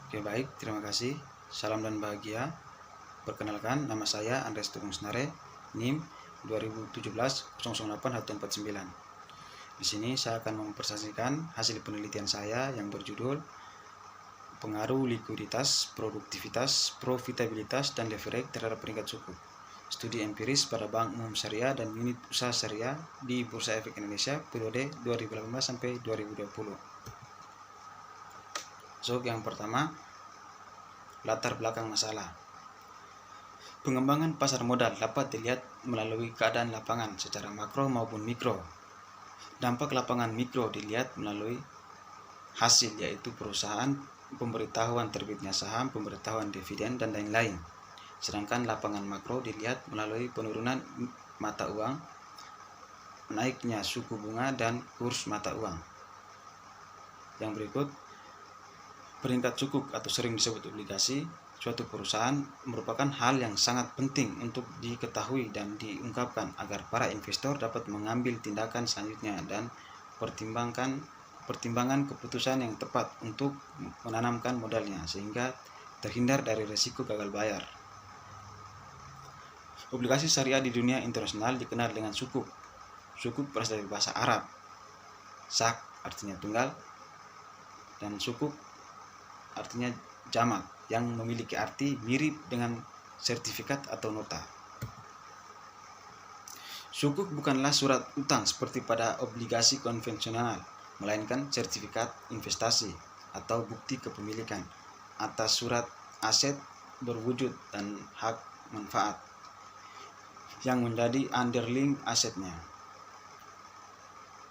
Oke, baik, terima kasih. Salam dan bahagia. Perkenalkan, nama saya Andreas Tugung Senare, NIM 2017-008-149. Di sini saya akan mempresentasikan hasil penelitian saya yang berjudul Pengaruh likuiditas, produktivitas, profitabilitas, dan leverage terhadap peringkat suku. Studi empiris pada Bank Umum Syariah dan unit usaha syariah di Bursa Efek Indonesia periode 2018 sampai 2020. So, yang pertama, latar belakang masalah. Pengembangan pasar modal dapat dilihat melalui keadaan lapangan secara makro maupun mikro. Dampak lapangan mikro dilihat melalui hasil, yaitu perusahaan, pemberitahuan terbitnya saham, pemberitahuan dividen, dan lain-lain. Sedangkan lapangan makro dilihat melalui penurunan mata uang, naiknya suku bunga, dan kurs mata uang. Yang berikut, peringkat sukuk atau sering disebut obligasi suatu perusahaan merupakan hal yang sangat penting untuk diketahui dan diungkapkan agar para investor dapat mengambil tindakan selanjutnya dan pertimbangan keputusan yang tepat untuk menanamkan modalnya sehingga terhindar dari risiko gagal bayar. Obligasi syariah di dunia internasional dikenal dengan sukuk. Sukuk berasal dari bahasa Arab. Sak artinya tunggal dan sukuk artinya jamak yang memiliki arti mirip dengan sertifikat atau nota. Sukuk bukanlah surat utang seperti pada obligasi konvensional, melainkan sertifikat investasi atau bukti kepemilikan atas surat aset berwujud dan hak manfaat yang menjadi underlying asetnya.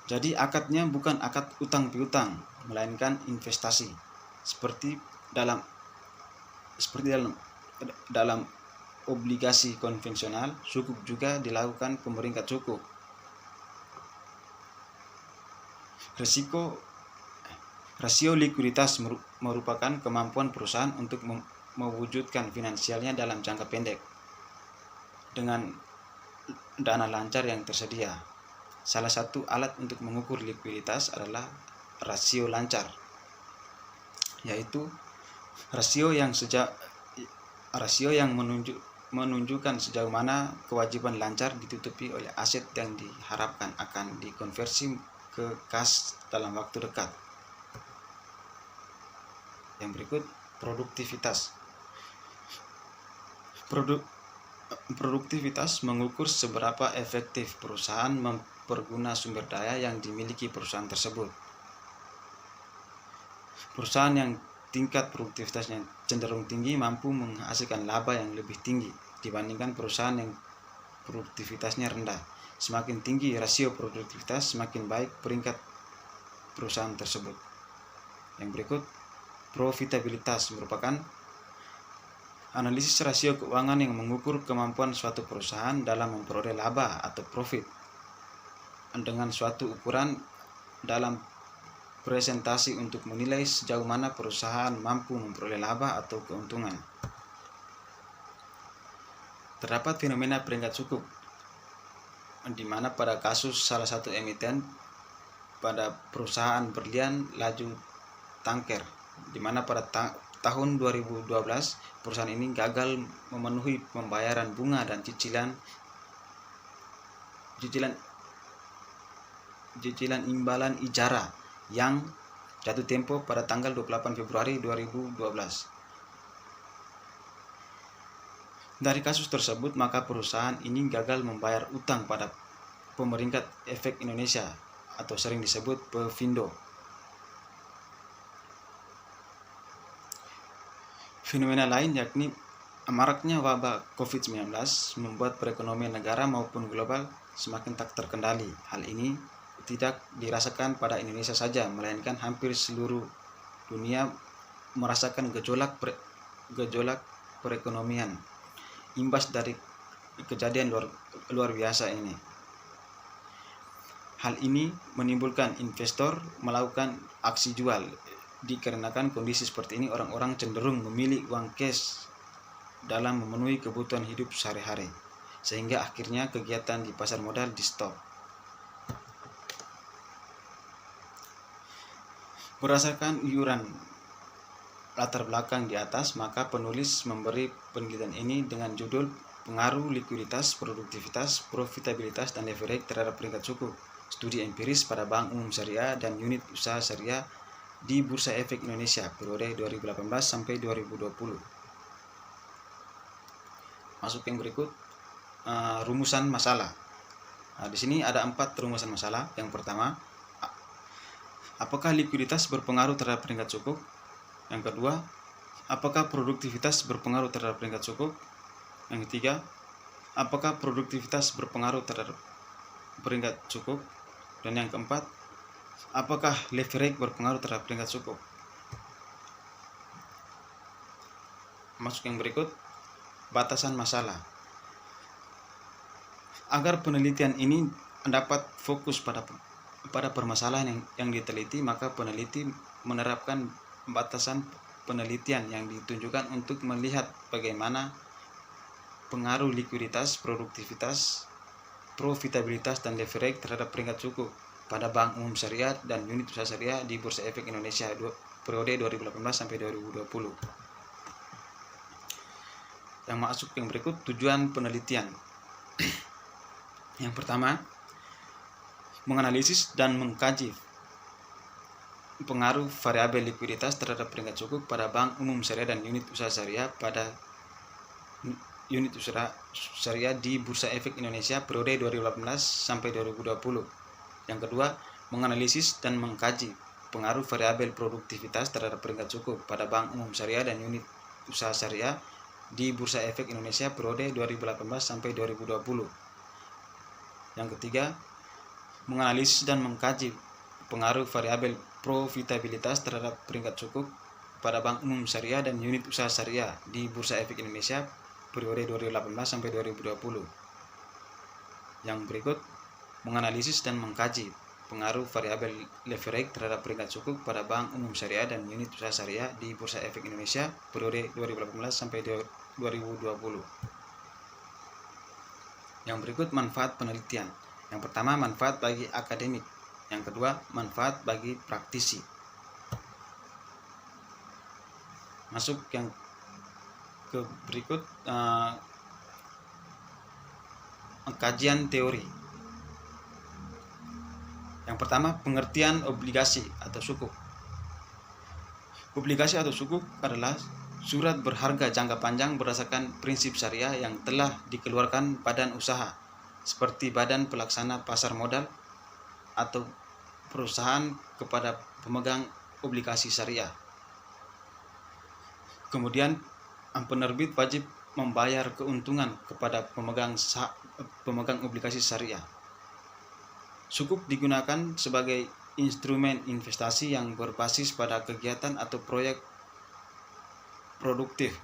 Jadi akadnya bukan akad utang piutang, melainkan investasi. Seperti dalam obligasi konvensional, sukuk juga dilakukan pemeringkat sukuk. Rasio likuiditas merupakan kemampuan perusahaan untuk mewujudkan finansialnya dalam jangka pendek dengan dana lancar yang tersedia. Salah satu alat untuk mengukur likuiditas adalah rasio lancar, yaitu rasio yang menunjukkan sejauh mana kewajiban lancar ditutupi oleh aset yang diharapkan akan dikonversi ke kas dalam waktu dekat. Yang berikut, produktivitas. Produktivitas mengukur seberapa efektif perusahaan memperguna sumber daya yang dimiliki perusahaan tersebut. Perusahaan yang tingkat produktivitasnya cenderung tinggi mampu menghasilkan laba yang lebih tinggi dibandingkan perusahaan yang produktivitasnya rendah. Semakin tinggi rasio produktivitas, semakin baik peringkat perusahaan tersebut. Yang berikut, profitabilitas merupakan analisis rasio keuangan yang mengukur kemampuan suatu perusahaan dalam memperoleh laba atau profit dengan suatu ukuran dalam presentasi untuk menilai sejauh mana perusahaan mampu memperoleh laba atau keuntungan. Terdapat fenomena peringkat sukuk, di mana pada kasus salah satu emiten pada perusahaan berlian laju tanker, di mana pada tahun 2012 perusahaan ini gagal memenuhi pembayaran bunga dan cicilan imbalan ijarah yang jatuh tempo pada tanggal 28 Februari 2012. Dari kasus tersebut, maka perusahaan ini gagal membayar utang pada Pemeringkat Efek Indonesia atau sering disebut Pevindo. Fenomena lain yakni maraknya wabah COVID-19 membuat perekonomian negara maupun global semakin tak terkendali. Hal ini tidak dirasakan pada Indonesia saja, melainkan hampir seluruh dunia merasakan gejolak perekonomian imbas dari kejadian luar biasa ini. Hal ini menimbulkan investor melakukan aksi jual. Dikarenakan kondisi seperti ini, orang-orang cenderung memilih uang cash dalam memenuhi kebutuhan hidup sehari-hari, sehingga akhirnya kegiatan di pasar modal di stop. Berdasarkan iuran latar belakang di atas, maka penulis memberi penelitian ini dengan judul Pengaruh Likuiditas, Produktivitas, Profitabilitas, dan Leverage terhadap peringkat suku, studi empiris pada Bank Umum Syariah dan unit usaha syariah di Bursa Efek Indonesia periode 2018 sampai 2020. Masuk yang berikut, rumusan masalah. Di sini ada 4 rumusan masalah. Yang pertama, apakah likuiditas berpengaruh terhadap peringkat suku? Yang kedua, apakah produktivitas berpengaruh terhadap peringkat suku? Yang ketiga, apakah produktivitas berpengaruh terhadap peringkat suku? Dan yang keempat, apakah leverage berpengaruh terhadap peringkat suku? Masuk yang berikut, batasan masalah. Agar penelitian ini dapat fokus pada permasalahan yang diteliti, maka peneliti menerapkan batasan penelitian yang ditunjukkan untuk melihat bagaimana pengaruh likuiditas, produktivitas, profitabilitas, dan leverage terhadap peringkat suku pada Bank Umum Syariah dan unit usaha syariah di Bursa Efek Indonesia periode 2018 sampai 2020. Yang masuk yang berikut, tujuan penelitian. Yang pertama, menganalisis dan mengkaji pengaruh variabel likuiditas terhadap peringkat suku pada Bank Umum Syariah dan unit usaha syariah pada unit usaha syariah di Bursa Efek Indonesia periode 2018 sampai 2020. Yang kedua, menganalisis dan mengkaji pengaruh variabel produktivitas terhadap peringkat suku pada Bank Umum Syariah dan unit usaha syariah di Bursa Efek Indonesia periode 2018 sampai 2020. Yang ketiga, menganalisis dan mengkaji pengaruh variabel profitabilitas terhadap peringkat suku pada Bank Umum Syariah dan unit usaha syariah di Bursa Efek Indonesia periode 2018 sampai 2020. Yang berikut, menganalisis dan mengkaji pengaruh variabel leverage terhadap peringkat suku pada Bank Umum Syariah dan unit usaha syariah di Bursa Efek Indonesia periode 2018 sampai 2020. Yang berikut, manfaat penelitian. Yang pertama, manfaat bagi akademik. Yang kedua, manfaat bagi praktisi. Masuk yang ke berikut, kajian teori. Yang pertama, pengertian obligasi atau sukuk. Obligasi atau sukuk adalah surat berharga jangka panjang berdasarkan prinsip syariah yang telah dikeluarkan badan usaha seperti badan pelaksana pasar modal atau perusahaan kepada pemegang obligasi syariah. Kemudian penerbit wajib membayar keuntungan kepada pemegang obligasi syariah. Sukuk digunakan sebagai instrumen investasi yang berbasis pada kegiatan atau proyek produktif,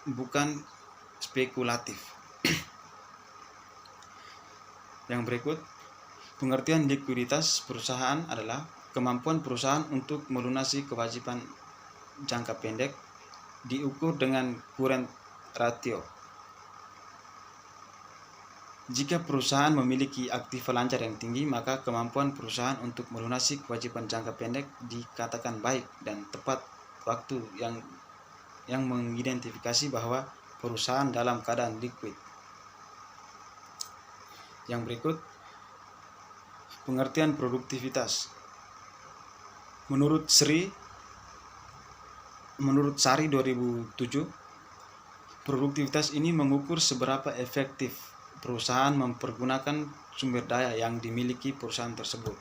bukan spekulatif. Yang berikut, pengertian likuiditas perusahaan adalah kemampuan perusahaan untuk melunasi kewajiban jangka pendek diukur dengan current ratio. Jika perusahaan memiliki aktiva lancar yang tinggi, maka kemampuan perusahaan untuk melunasi kewajiban jangka pendek dikatakan baik dan tepat waktu yang mengidentifikasi bahwa perusahaan dalam keadaan liquid. Yang berikut, pengertian produktivitas. Menurut Sari 2007, produktivitas ini mengukur seberapa efektif perusahaan mempergunakan sumber daya yang dimiliki perusahaan tersebut.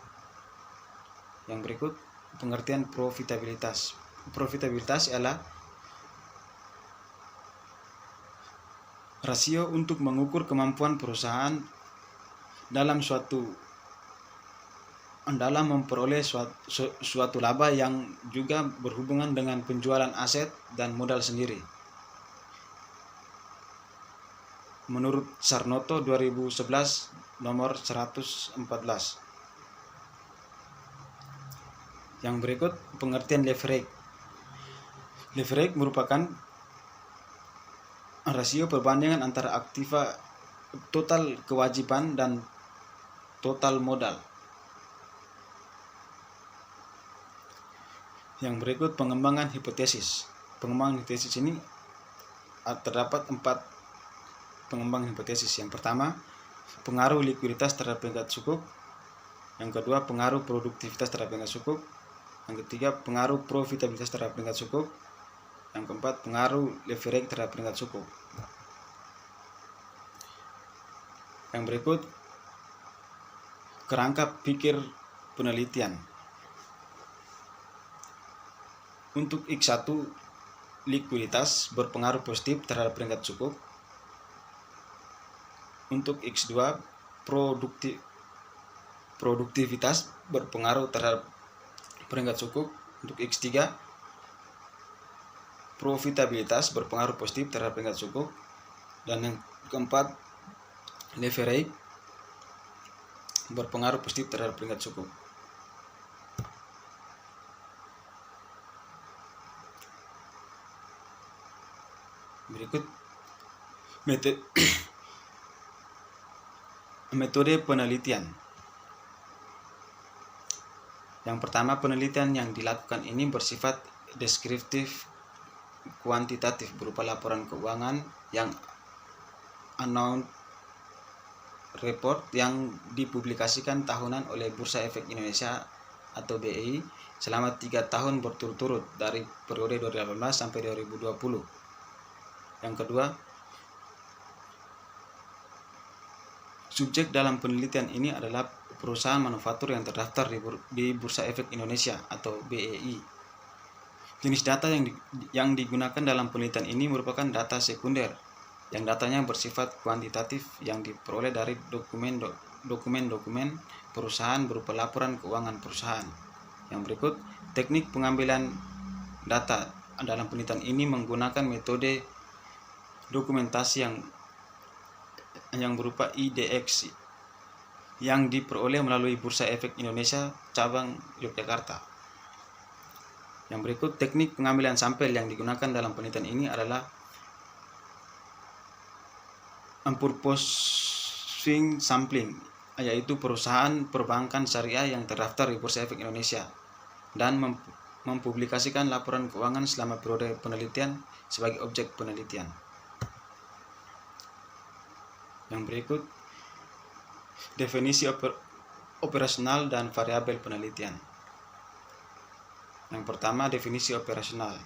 Yang berikut, pengertian profitabilitas. Profitabilitas ialah rasio untuk mengukur kemampuan perusahaan dalam memperoleh suatu laba yang juga berhubungan dengan penjualan aset dan modal sendiri. Menurut Sarnoto 2011 nomor 114. Yang berikut, pengertian leverage. Leverage merupakan rasio perbandingan antara aktiva total kewajiban dan total modal. Yang berikut, pengembangan hipotesis. pengembangan hipotesis ini terdapat 4 pengembangan hipotesis. Yang pertama, pengaruh likuiditas terhadap peringkat suku. Yang kedua, pengaruh produktivitas terhadap peringkat suku. Yang ketiga, pengaruh profitabilitas terhadap peringkat suku. Yang keempat, pengaruh leverage terhadap peringkat suku. Yang berikut, kerangka pikir penelitian. Untuk X1, likuiditas berpengaruh positif terhadap peringkat suku. Untuk X2, produktivitas berpengaruh terhadap peringkat suku. Untuk X3, profitabilitas berpengaruh positif terhadap peringkat suku. Dan yang keempat, leverage berpengaruh positif terhadap peringkat suku. Berikut metode penelitian. Yang pertama, penelitian yang dilakukan ini bersifat deskriptif kuantitatif berupa laporan keuangan yang announced report yang dipublikasikan tahunan oleh Bursa Efek Indonesia atau BEI selama 3 tahun berturut-turut dari periode 2018 sampai 2020. Yang kedua, subjek dalam penelitian ini adalah perusahaan manufaktur yang terdaftar di Bursa Efek Indonesia atau BEI. Jenis data yang digunakan dalam penelitian ini merupakan data sekunder, yang datanya bersifat kuantitatif yang diperoleh dari dokumen-dokumen perusahaan berupa laporan keuangan perusahaan. Yang berikut, teknik pengambilan data dalam penelitian ini menggunakan metode dokumentasi yang berupa IDX yang diperoleh melalui Bursa Efek Indonesia cabang Yogyakarta. Yang berikut, teknik pengambilan sampel yang digunakan dalam penelitian ini adalah unpurposing sampling, yaitu perusahaan perbankan syariah yang terdaftar di Bursa Efek Indonesia dan mempublikasikan laporan keuangan selama periode penelitian sebagai objek penelitian. Yang berikut, definisi operasional dan variabel penelitian. Yang pertama, definisi operasional.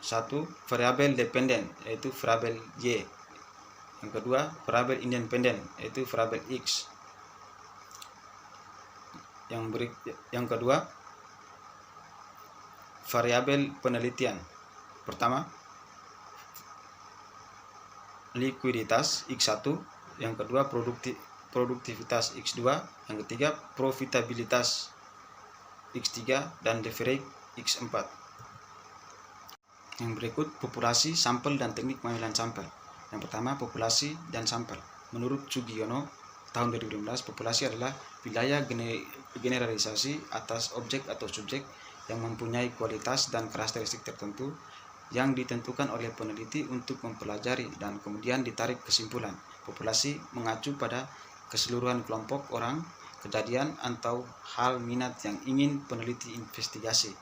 1. Variabel dependen, yaitu variabel Y. Yang kedua, variabel independen, yaitu variabel X. Yang kedua, variabel penelitian. Pertama, likuiditas X1. Yang kedua, produktivitas X2. Yang ketiga, profitabilitas X3 dan leverage X4. Yang berikut, populasi, sampel, dan teknik pengambilan sampel. Yang pertama, populasi dan sampel. Menurut Sugiono, tahun 2015, populasi adalah wilayah generalisasi atas objek atau subjek yang mempunyai kualitas dan karakteristik tertentu yang ditentukan oleh peneliti untuk mempelajari dan kemudian ditarik kesimpulan. Populasi mengacu pada keseluruhan kelompok orang, kejadian, atau hal minat yang ingin peneliti investigasi.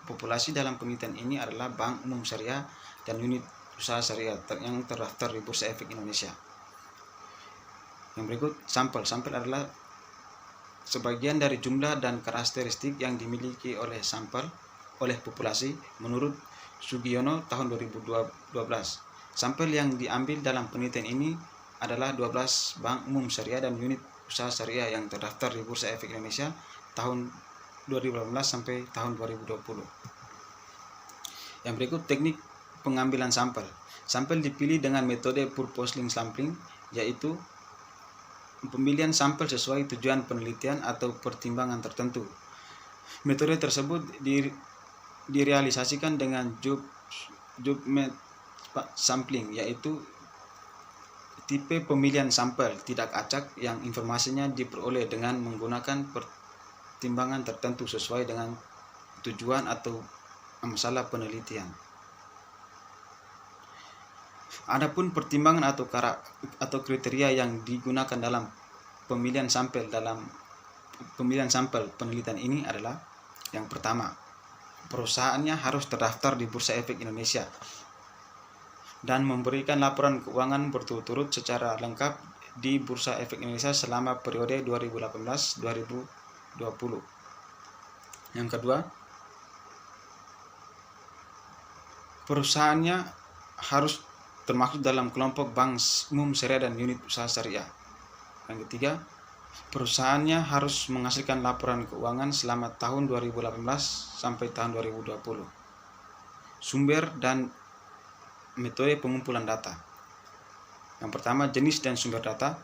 Populasi dalam penelitian ini adalah Bank Umum Syariah dan unit usaha syariah yang terdaftar di Bursa Efek Indonesia. Yang berikut, sampel. Sampel adalah sebagian dari jumlah dan karakteristik yang dimiliki oleh populasi menurut Sugiono tahun 2012. Sampel yang diambil dalam penelitian ini adalah 12 Bank Umum Syariah dan unit usaha syariah yang terdaftar di Bursa Efek Indonesia tahun 2018 sampai tahun 2020. Yang berikut, teknik pengambilan sampel. Sampel dipilih dengan metode purposing sampling, yaitu pemilihan sampel sesuai tujuan penelitian atau pertimbangan tertentu. Metode tersebut direalisasikan dengan job sampling, yaitu tipe pemilihan sampel tidak acak yang informasinya diperoleh dengan menggunakan pertimbangan tertentu sesuai dengan tujuan atau masalah penelitian. Adapun pertimbangan atau kriteria yang digunakan dalam pemilihan sampel penelitian ini adalah: yang pertama, perusahaannya harus terdaftar di Bursa Efek Indonesia dan memberikan laporan keuangan berturut-turut secara lengkap di Bursa Efek Indonesia selama periode 2018-2020. Yang kedua, perusahaannya harus termasuk dalam kelompok bank umum syariah dan unit usaha syariah. Yang ketiga, perusahaannya harus menghasilkan laporan keuangan selama tahun 2018 sampai tahun 2020. Sumber dan metode pengumpulan data. Yang pertama, jenis dan sumber data.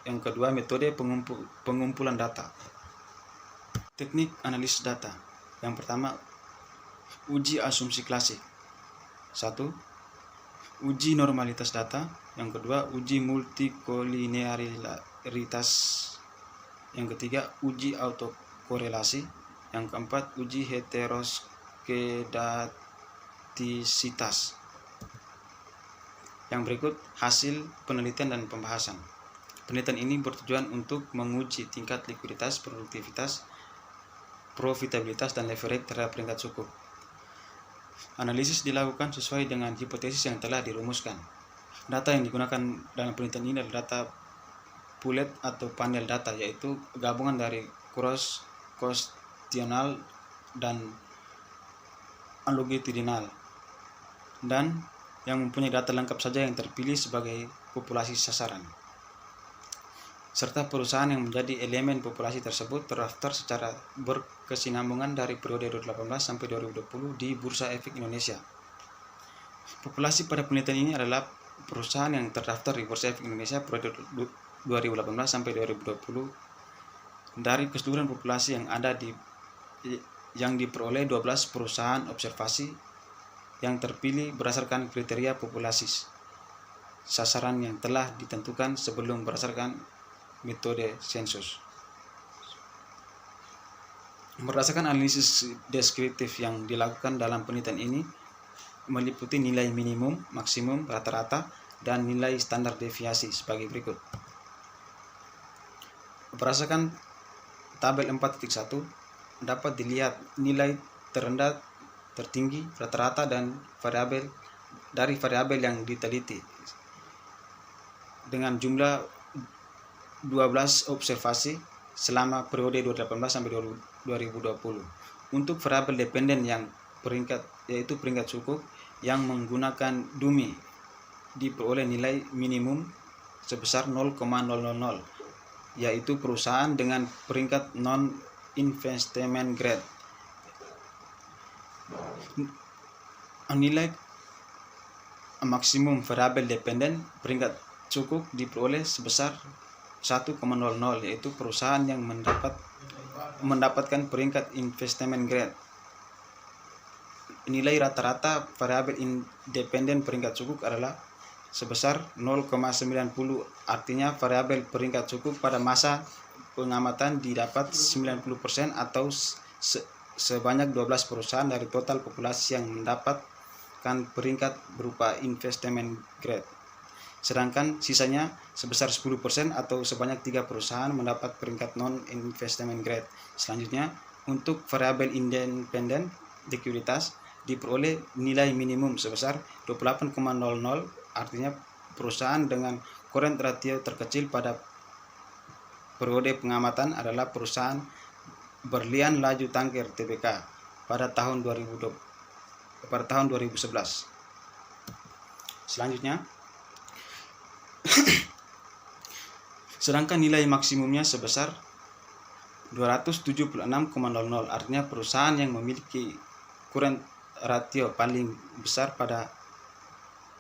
Yang kedua, metode pengumpulan data. Teknik analisis data. Yang pertama, uji asumsi klasik. 1. Uji normalitas data. Yang kedua, uji multikolinearitas. Yang ketiga, uji autokorelasi. Yang keempat, uji heteroskedastisitas. Yang berikut hasil penelitian dan pembahasan. Penelitian ini bertujuan untuk menguji tingkat likuiditas, produktivitas, profitabilitas, dan leverage terhadap peringkat suku. Analisis dilakukan sesuai dengan hipotesis yang telah dirumuskan. Data yang digunakan dalam penelitian ini adalah data poolet atau panel data, yaitu gabungan dari cross questionnaire dan longitudinal, dan yang mempunyai data lengkap saja yang terpilih sebagai populasi sasaran, serta perusahaan yang menjadi elemen populasi tersebut terdaftar secara berkesinambungan dari periode 2018 sampai 2020 di Bursa Efek Indonesia. Populasi pada penelitian ini adalah perusahaan yang terdaftar di Bursa Efek Indonesia periode 2018 sampai 2020 dari keseluruhan populasi yang ada yang diperoleh 12 perusahaan observasi yang terpilih berdasarkan kriteria populasi sasaran yang telah ditentukan sebelum berdasarkan metode sensus. Berdasarkan analisis deskriptif yang dilakukan dalam penelitian ini meliputi nilai minimum, maksimum, rata-rata, dan nilai standar deviasi sebagai berikut. Berdasarkan tabel 4.1 dapat dilihat nilai terendah, tertinggi, rata-rata, dan variabel yang diteliti dengan jumlah 12 observasi selama periode 2018 sampai 2020. Untuk variabel dependen yang yaitu peringkat suku yang menggunakan dummy diperoleh nilai minimum sebesar 0,000, yaitu perusahaan dengan peringkat non-investment grade. Nilai maksimum variabel dependen peringkat cukup diperoleh sebesar 1,00, yaitu perusahaan yang mendapatkan peringkat investment grade. Nilai rata-rata variabel independen peringkat cukup adalah sebesar 0,90, artinya variabel peringkat cukup pada masa pengamatan didapat 90% atau sebanyak 12 perusahaan dari total populasi yang mendapatkan peringkat berupa investment grade. Sedangkan sisanya sebesar 10% atau sebanyak 3 perusahaan mendapat peringkat non-investment grade. Selanjutnya, untuk variabel independen likuiditas diperoleh nilai minimum sebesar 28,00, artinya perusahaan dengan current ratio terkecil pada periode pengamatan adalah perusahaan berlian laju tangkir TBK pada tahun 2011. Selanjutnya, sedangkan nilai maksimumnya sebesar 276,00, artinya perusahaan yang memiliki current ratio paling besar pada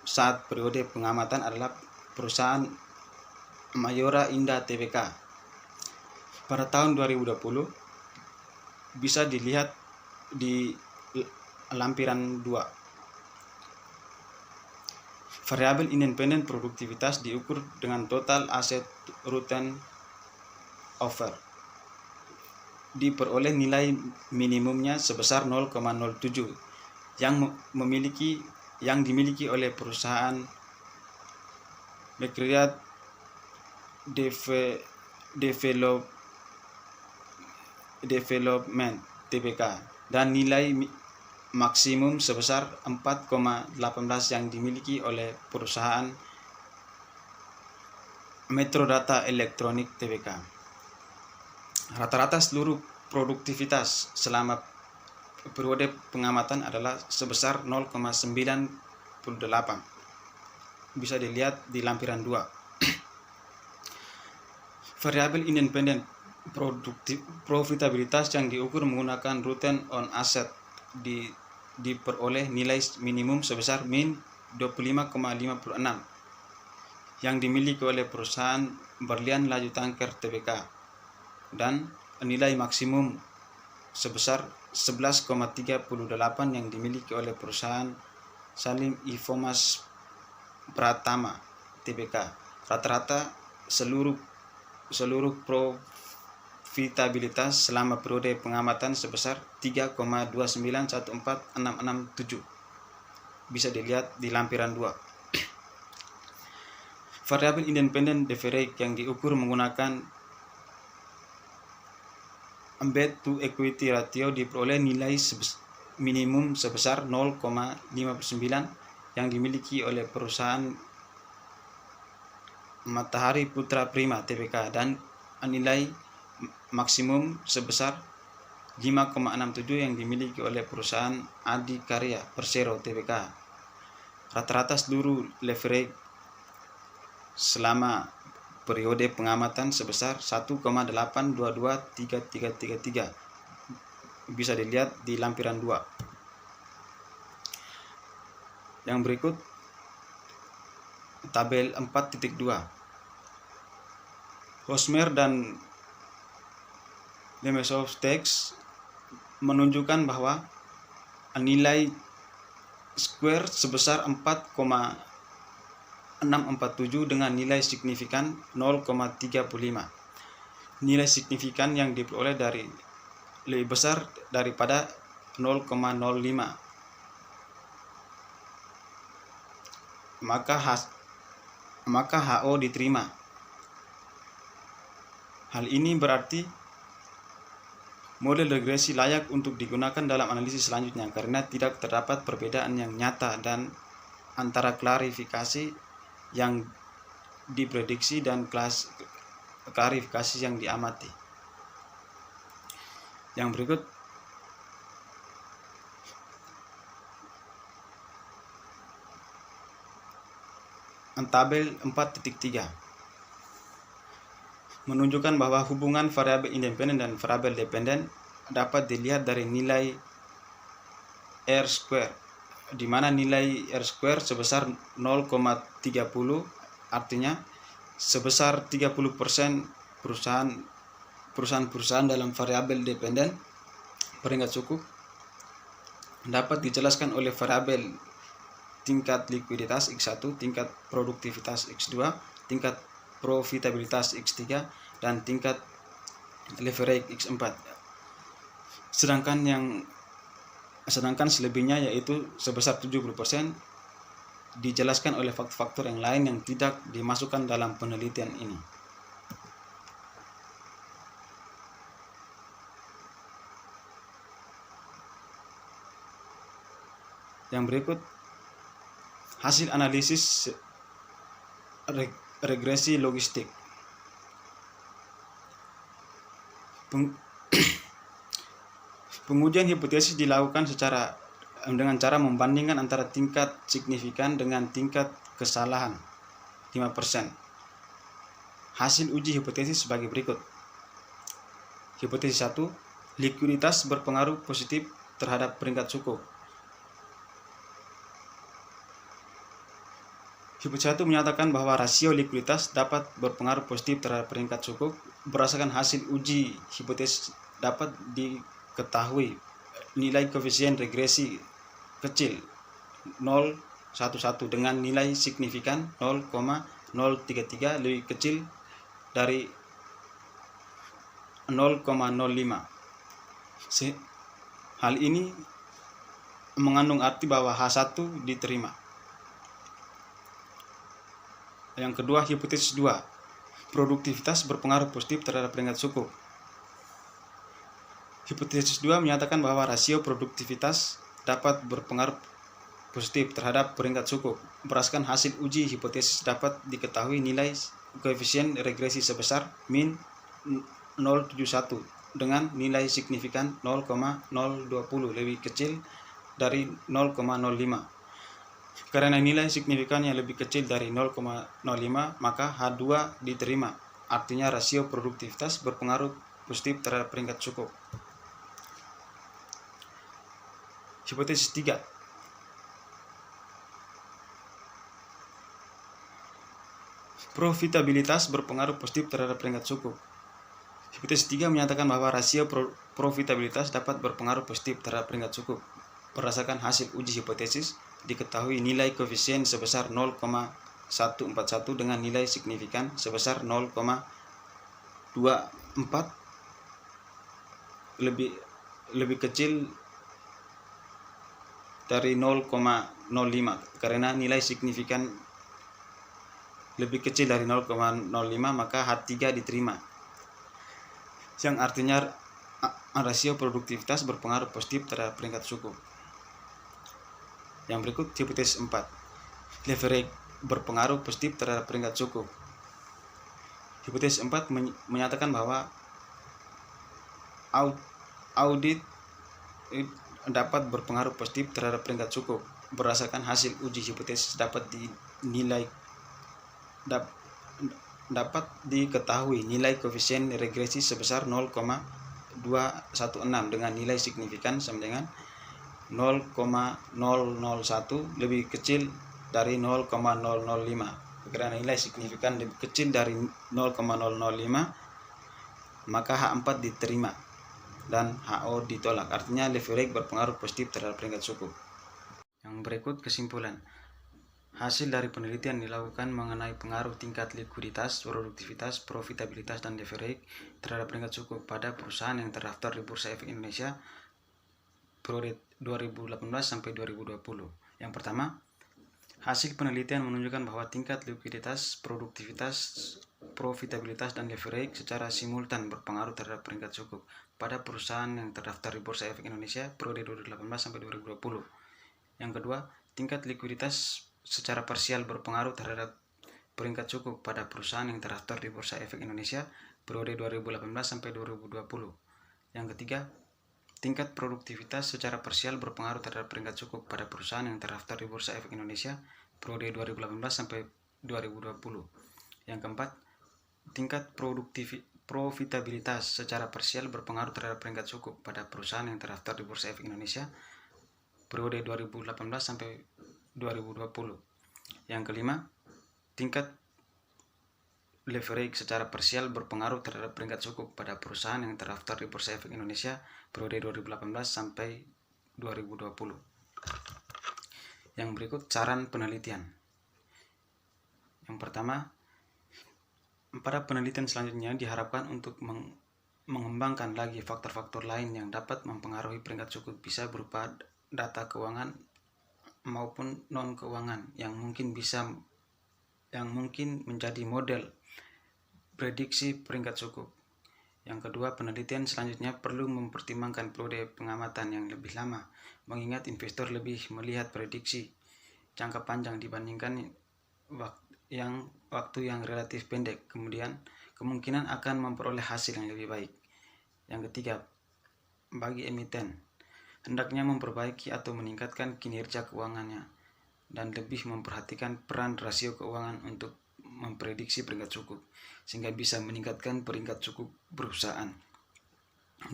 saat periode pengamatan adalah perusahaan Mayora Indah Tbk. Pada tahun 2020 bisa dilihat di lampiran 2. Variabel independen produktivitas diukur dengan total asset return over. Diperoleh nilai minimumnya sebesar 0,07 yang dimiliki oleh perusahaan Recreate Development Tbk, dan nilai maksimum sebesar 4,18 yang dimiliki oleh perusahaan Metrodata Elektronik Tbk. Rata-rata seluruh produktivitas selama periode pengamatan adalah sebesar 0,98. Bisa dilihat di lampiran 2. Variabel independen profitabilitas yang diukur menggunakan return on asset diperoleh nilai minimum sebesar min 25,56 yang dimiliki oleh perusahaan Berlian Laju Tanker Tbk dan nilai maksimum sebesar 11,38 yang dimiliki oleh perusahaan Salim Infomas Pratama Tbk. Rata-rata seluruh profitabilitas selama periode pengamatan sebesar 3,29146667. Bisa dilihat di lampiran 2. Variabel independen deferred yang diukur menggunakan debt to equity ratio diperoleh nilai minimum sebesar 0,59 yang dimiliki oleh perusahaan Matahari Putra Prima Tbk dan nilai maksimum sebesar 5,67 yang dimiliki oleh perusahaan Adi Karya Persero Tbk. Rata-rata seluruh leverage selama periode pengamatan sebesar 1,822333. Bisa dilihat di lampiran 2. Yang berikut tabel 4.2. Hosmer dan Lemesov Text menunjukkan bahwa nilai square sebesar 4,647 dengan nilai signifikan 0,35. Nilai signifikan yang diperoleh lebih besar daripada 0,05. Maka HO diterima. Hal ini berarti model regresi layak untuk digunakan dalam analisis selanjutnya karena tidak terdapat perbedaan yang nyata dan antara klarifikasi yang diprediksi dan klarifikasi yang diamati. Yang berikut tabel 4.3 menunjukkan bahwa hubungan variabel independen dan variabel dependen dapat dilihat dari nilai R square, di mana nilai R square sebesar 0,30, artinya sebesar 30% perusahaan dalam variabel dependen peringkat suku dapat dijelaskan oleh variabel tingkat likuiditas X1, tingkat produktivitas X2, tingkat profitabilitas X3, dan tingkat leverage X4. Sedangkan selebihnya yaitu sebesar 70% dijelaskan oleh faktor-faktor yang lain yang tidak dimasukkan dalam penelitian ini. Yang berikut hasil analisis regresi logistik. Pengujian hipotesis dilakukan dengan cara membandingkan antara tingkat signifikan dengan tingkat kesalahan 5%. Hasil uji hipotesis sebagai berikut. Hipotesis 1, likuiditas berpengaruh positif terhadap peringkat suku. Hipotesis 1 menyatakan bahwa rasio likuiditas dapat berpengaruh positif terhadap peringkat suku. Berdasarkan hasil uji hipotesis dapat diketahui nilai koefisien regresi kecil 0,11 dengan nilai signifikan 0,033 lebih kecil dari 0,05. Hal ini mengandung arti bahwa H1 diterima. Yang kedua, hipotesis 2. Produktivitas berpengaruh positif terhadap peringkat suku. Hipotesis 2 menyatakan bahwa rasio produktivitas dapat berpengaruh positif terhadap peringkat suku. Berdasarkan hasil uji hipotesis dapat diketahui nilai koefisien regresi sebesar min 0,71 dengan nilai signifikan 0,020 lebih kecil dari 0,05. Karena nilai signifikan yang lebih kecil dari 0,05, maka H2 diterima. Artinya rasio produktivitas berpengaruh positif terhadap peringkat suku. Hipotesis 3. Profitabilitas berpengaruh positif terhadap peringkat suku. Hipotesis 3 menyatakan bahwa rasio profitabilitas dapat berpengaruh positif terhadap peringkat suku. Berdasarkan hasil uji hipotesis, diketahui nilai koefisien sebesar 0,141 dengan nilai signifikan sebesar 0,24 lebih kecil dari 0,05. Karena nilai signifikan lebih kecil dari 0,05, maka H3 diterima, yang artinya rasio produktivitas berpengaruh positif terhadap peringkat suku. Yang berikut hipotesis 4. Leverage berpengaruh positif terhadap peringkat suku. Hipotesis 4 menyatakan bahwa audit dapat berpengaruh positif terhadap peringkat suku. Berdasarkan hasil uji hipotesis dapat diketahui nilai koefisien regresi sebesar 0,216 dengan nilai signifikan sama dengan 0,001 lebih kecil dari 0,005. Karena nilai signifikan lebih kecil dari 0,005, maka H4 diterima dan HO ditolak. Artinya leverage berpengaruh positif terhadap peringkat suku. Yang berikut kesimpulan. Hasil dari penelitian dilakukan mengenai pengaruh tingkat likuiditas, produktivitas, profitabilitas, dan leverage terhadap peringkat suku pada perusahaan yang terdaftar di Bursa Efek Indonesia periode 2018 sampai 2020. Yang pertama, hasil penelitian menunjukkan bahwa tingkat likuiditas, produktivitas, profitabilitas, dan leverage secara simultan berpengaruh terhadap peringkat suku pada perusahaan yang terdaftar di Bursa Efek Indonesia periode 2018 sampai 2020. Yang kedua, tingkat likuiditas secara parsial berpengaruh terhadap peringkat suku pada perusahaan yang terdaftar di Bursa Efek Indonesia periode 2018 sampai 2020. Yang ketiga, tingkat produktivitas secara parsial berpengaruh terhadap peringkat suku pada perusahaan yang terdaftar di Bursa Efek Indonesia periode 2018 sampai 2020. Yang keempat, tingkat profitabilitas secara parsial berpengaruh terhadap peringkat suku pada perusahaan yang terdaftar di Bursa Efek Indonesia periode 2018 sampai 2020. Yang kelima, tingkat leverage secara parsial berpengaruh terhadap peringkat suku pada perusahaan yang terdaftar di Bursa Efek Indonesia periode 2018 sampai 2020. Yang berikut saran penelitian. Yang pertama, pada penelitian selanjutnya diharapkan untuk mengembangkan lagi faktor-faktor lain yang dapat mempengaruhi peringkat suku, bisa berupa data keuangan maupun non keuangan yang mungkin menjadi model prediksi peringkat suku. Yang kedua, penelitian selanjutnya perlu mempertimbangkan periode pengamatan yang lebih lama, mengingat investor lebih melihat prediksi jangka panjang dibandingkan waktu yang relatif pendek, kemudian kemungkinan akan memperoleh hasil yang lebih baik. Yang ketiga, bagi emiten, hendaknya memperbaiki atau meningkatkan kinerja keuangannya dan lebih memperhatikan peran rasio keuangan untuk memprediksi peringkat suku, sehingga bisa meningkatkan peringkat suku perusahaan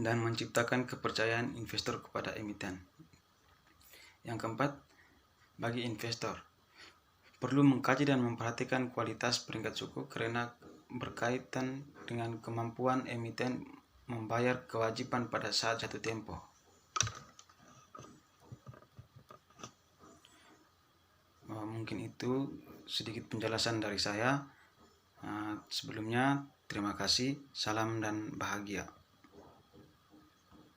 dan menciptakan kepercayaan investor kepada emiten. Yang keempat, bagi investor, perlu mengkaji dan memperhatikan kualitas peringkat suku karena berkaitan dengan kemampuan emiten membayar kewajiban pada saat jatuh tempo. Mungkin itu sedikit penjelasan dari saya. Sebelumnya, terima kasih, salam dan bahagia.